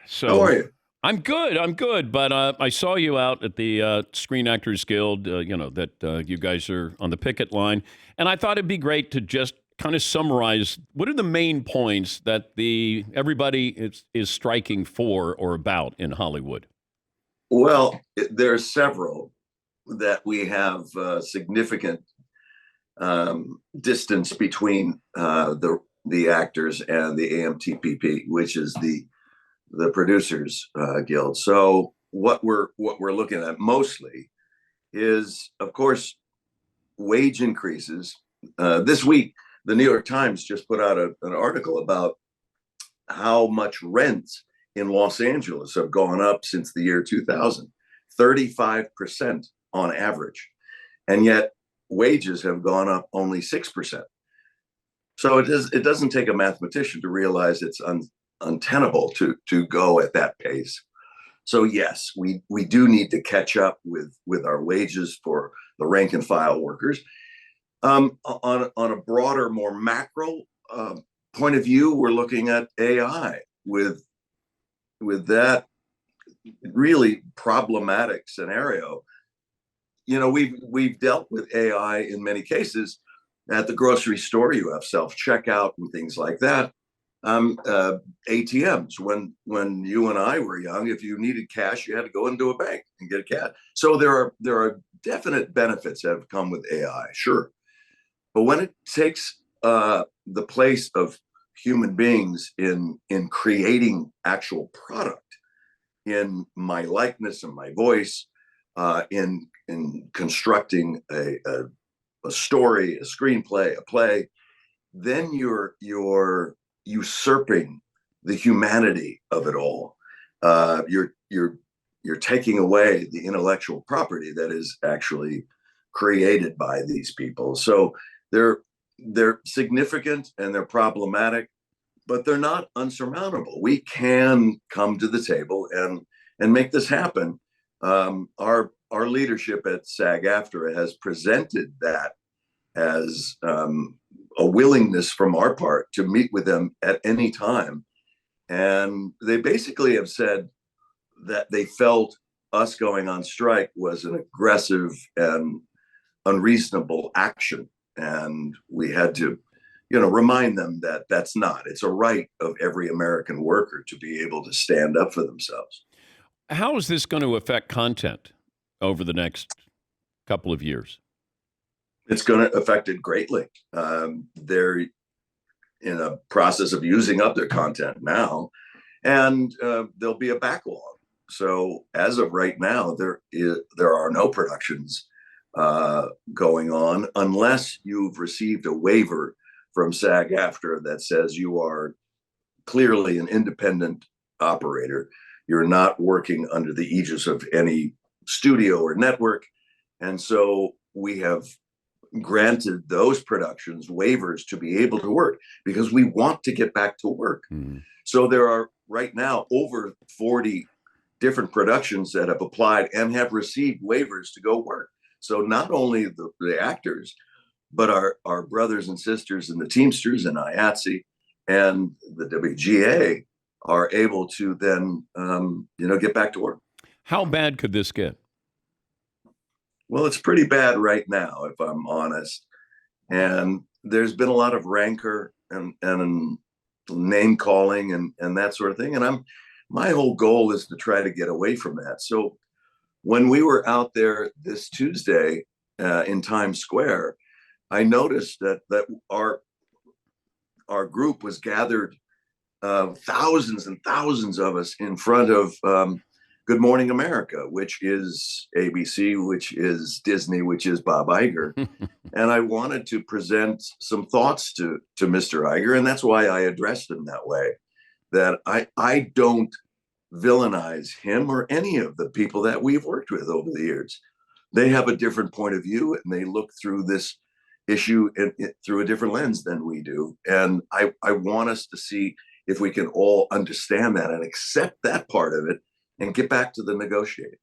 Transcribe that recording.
How So are you? I'm good. I'm good. But I saw you out at the Screen Actors Guild. That you guys are on the picket line, and I thought it'd be great to just kind of summarize what are the main points that the everybody is striking for or about in Hollywood. Well, there are several that we have significant distance between the actors and the AMTPP, which is the producers guild. So what we're looking at mostly is, of course, wage increases. This week, the New York Times just put out an article about how much rents in Los Angeles have gone up since the year 2000, 35% on average. And yet wages have gone up only 6%. So it doesn't take a mathematician to realize it's untenable to go at that pace. So yes, we do need to catch up with our wages for the rank and file workers. On a broader, more macro point of view, we're looking at AI with that really problematic scenario. We've dealt with AI in many cases. At the grocery store, you have self checkout and things like that. ATMs. When you and I were young, if you needed cash, you had to go into a bank and get a cash. So there are definite benefits that have come with AI, sure. But when it takes the place of human beings in creating actual product, in my likeness and my voice, in constructing a story, a screenplay, a play, then you're usurping the humanity of it all. You're taking away the intellectual property that is actually created by these people. So they're significant and they're problematic, but they're not unsurmountable. We can come to the table and make this happen. Our leadership at SAG-AFTRA has presented that as a willingness from our part to meet with them at any time. And they basically have said that they felt us going on strike was an aggressive and unreasonable action. And we had to, remind them that that's not. It's a right of every American worker to be able to stand up for themselves. How is this going to affect content over the next couple of years? It's going to affect it greatly. They're in a process of using up their content now, and there'll be a backlog. So as of right now, there are no productions going on unless you've received a waiver from SAG-AFTRA that says you are clearly an independent operator. You're not working under the aegis of any studio or network. And so we have granted those productions waivers to be able to work because we want to get back to work. Mm. So there are right now over 40 different productions that have applied and have received waivers to go work. So not only the actors, but our brothers and sisters in the Teamsters and IATSE and the WGA are able to then, get back to work. How bad could this get? Well, it's pretty bad right now, if I'm honest. And there's been a lot of rancor and name calling and that sort of thing. And my whole goal is to try to get away from that. So when we were out there this Tuesday in Times Square, I noticed that our group was gathered, thousands and thousands of us in front of Good Morning America, which is ABC, which is Disney, which is Bob Iger. And I wanted to present some thoughts to Mr. Iger. And that's why I addressed him that way, that I don't villainize him or any of the people that we've worked with over the years. They have a different point of view and they look through this issue through a different lens than we do. And I want us to see if we can all understand that and accept that part of it and get back to the negotiating.